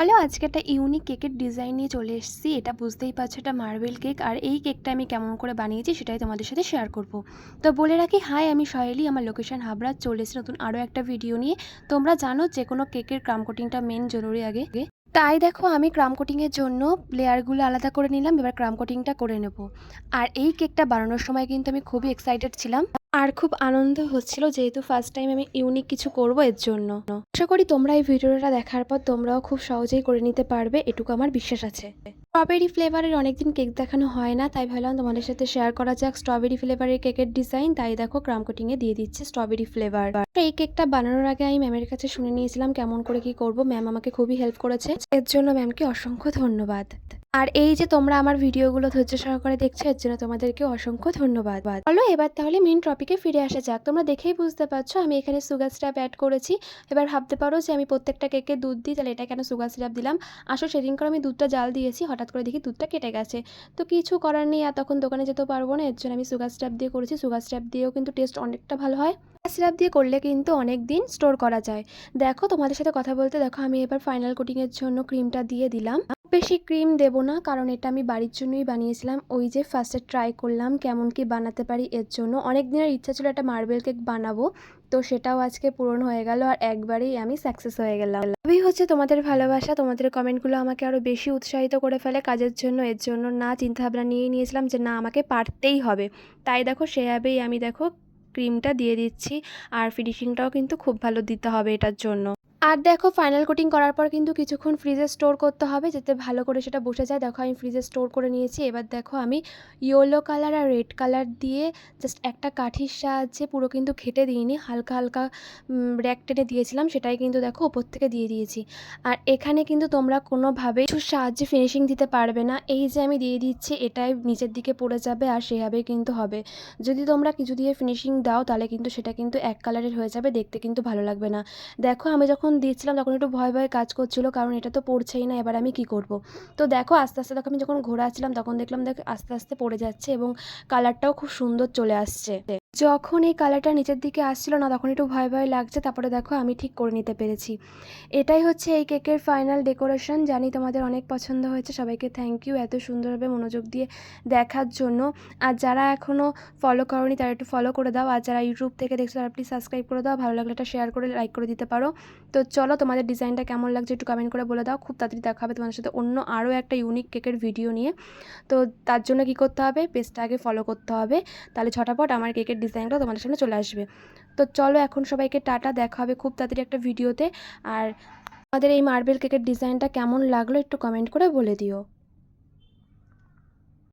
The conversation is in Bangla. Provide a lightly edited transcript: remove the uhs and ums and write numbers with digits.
হ্যালো, আজকে একটা ইউনিক কেকের ডিজাইন নিয়ে চলে এসেছি। এটা বুঝতেই পারছো, এটা মার্বেল কেক। আর এই কেকটা আমি কেমন করে বানিয়েছি সেটাই তোমাদের সাথে শেয়ার করব। তো বলে রাখি, হাই, আমি সহেলি, আমার লোকেশন হাবড়া। চলে এসেছি নতুন আরও একটা ভিডিও নিয়ে। তোমরা জানো যে কোনো কেকের ক্রাম কোটিংটা মেন জরুরি আগে। তাই দেখো, আমি ক্রাম কোটিংয়ের জন্য লেয়ারগুলো আলাদা করে নিলাম। এবার ক্রাম কোটিংটা করে নেব। আর এই কেকটা বানানোর সময় কিন্তু আমি খুবই এক্সাইটেড ছিলাম আর খুব আনন্দ হচ্ছিল, যেহেতু ফার্স্ট টাইম আমি ইউনিক কিছু করব এর জন্য। আশা করি তোমরা এই ভিডিওটা দেখার পর তোমরাও খুব সহজেই করে নিতে পারবে, এটুকু আমার বিশ্বাস আছে। স্ট্রবেরি ফ্লেভারের অনেকদিন কেক দেখানো হয় না, তাই ভাবলাম তোমাদের সাথে শেয়ার করা যাক স্ট্রবেরি ফ্লেভারের কেকের ডিজাইন। তাই দেখো, ক্রাম কোটিংয়ে দিয়ে দিচ্ছে স্ট্রবেরি ফ্লেভার। এই কেকটা বানানোর আগে আমি ম্যামের কাছে শুনে নিয়েছিলাম কেমন করে কি করব। ম্যাম আমাকে খুবই হেল্প করেছে, এর জন্য ম্যামকে অসংখ্য ধন্যবাদ। আর এই যে তোমরা আমার ভিডিওগুলো ধৈর্য সহকারে দেখছো, এর জন্য তোমাদেরকে অসংখ্য ধন্যবাদ। চলো এবার তাহলে মেন টপিকে ফিরে আসা যাক। তোমরা দেখেই বুঝতে পারছো আমি এখানে সুগার সিরাপ অ্যাড করেছি। এবার ভাবতে পারো যে আমি প্রত্যেকটা কেকে দুধ দিই, তাহলে এটা কেন সুগার সিরাপ দিলাম। আসলে সেদিন করে আমি দুধটা জাল দিয়েছি, হঠাৎ করে দেখি দুধটা কেটে গেছে। তো কিছু করার নেই, আর তখন দোকানে যেতে পারবো না, এর জন্য আমি সুগার সিরাপ দিয়ে করেছি। সুগার সিরাপ দিয়েও কিন্তু টেস্ট অনেকটা ভালো হয়। সুগার সিরাপ দিয়ে করলে কিন্তু অনেক দিন স্টোর করা যায়। দেখো, তোমাদের সাথে কথা বলতে দেখো আমি এবার ফাইনাল কোটিংয়ের জন্য ক্রিমটা দিয়ে দিলাম। বেশি ক্রিম দেব না, কারণ এটা আমি বাড়ির জন্যই বানিয়েছিলাম। ওই যে ফার্স্টে ট্রাই করলাম কেমন কি বানাতে পারি, এর জন্য অনেক দিনের ইচ্ছা ছিল একটা মার্বেল কেক বানাবো। তো সেটাও আজকে পূরণ হয়ে গেল, আর একবারেই আমি সাকসেস হয়ে গেলাম। সবই হচ্ছে তোমাদের ভালোবাসা, তোমাদের কমেন্টগুলো আমাকে আরও বেশি উৎসাহিত করে ফেলে কাজের জন্য। এর জন্য না চিন্তাভাবনা নিয়ে নিয়েছিলাম যে না, আমাকে পারতেই হবে। তাই দেখো, সেভাবেই আমি দেখো ক্রিমটা দিয়ে দিচ্ছি। আর ফিনিশিংটাও কিন্তু খুব ভালো দিতে হবে এটার জন্য। আর দেখো, ফাইনাল কোটিং করার পর কিন্তু কিছুক্ষণ ফ্রিজে স্টোর করতে হবে, যাতে ভালো করে সেটা বসে যায়। দেখো, আমি ফ্রিজে স্টোর করে নিয়েছি। এবার দেখো, আমি ইয়েলো কালার আর রেড কালার দিয়ে জাস্ট একটা কাঠির সাহায্যে, পুরো কিন্তু ঘেটে দিইনি, হালকা হালকা র্যাক টেনে দিয়েছিলাম, সেটাই কিন্তু দেখো ওপর থেকে দিয়ে দিয়েছি। আর এখানে কিন্তু তোমরা কোনোভাবেই কিছুর সাহায্যে ফিনিশিং দিতে পারবে না। এই যে আমি দিয়ে দিচ্ছি, এটাই নিচের দিকে পড়ে যাবে, আর সেভাবেই কিন্তু হবে। যদি তোমরা কিছু দিয়ে ফিনিশিং দাও, তাহলে কিন্তু সেটা কিন্তু এক কালারের হয়ে যাবে, দেখতে কিন্তু ভালো লাগবে না। দেখো, আমি যখন দিচ্ছিলাম তখন একটু ভয় ভয় কাজ করছিল, কারণ এটা তো পড়ছেই না। এবার আমি কি করব। তো দেখো, আস্তে আস্তে দেখো, আমি যখন ঘোরাচ্ছিলাম তখন দেখলাম দেখো আস্তে আস্তে পড়ে যাচ্ছে, এবং কালারটাও খুব সুন্দর চলে আসছে। যখন এই কালারটা নিচের দিকে আসছিল না, তখন একটু ভয় ভয় লাগছে। তারপরে দেখো আমি ঠিক করে নিতে পেরেছি। এটাই হচ্ছে এই কেকের ফাইনাল ডেকোরেশন। জানি তোমাদের অনেক পছন্দ হয়েছে। সবাইকে থ্যাংক ইউ এত সুন্দরভাবে মনোযোগ দিয়ে দেখার জন্য। আর যারা এখনও ফলো করোনি তারা একটু ফলো করে দাও, আর যারা ইউটিউব থেকে দেখছো তারা প্লিজ সাবস্ক্রাইব করে দাও। ভালো লাগলে এটা শেয়ার করে লাইক করে দিতে পারো। তো চলো, তোমাদের ডিজাইনটা কেমন লাগছে একটু কমেন্ট করে বলে দাও। খুব তাড়াতাড়ি দেখা হবে তোমাদের সাথে অন্য আরও একটা ইউনিক কেকের ভিডিও নিয়ে। তো তার জন্য কি করতে হবে, পেজটা আগে ফলো করতে হবে, তাহলে ঝটাপট আমার কেকের ডিজাইনটাও তোমাদের সামনে চলে আসবে। তো চলো, এখন সবাইকে টাটা, দেখা হবে খুব তাড়াতাড়ি একটা ভিডিওতে। আর আমাদের এই মার্বেল কেকের ডিজাইনটা কেমন লাগলো একটু কমেন্ট করে বলে দিও।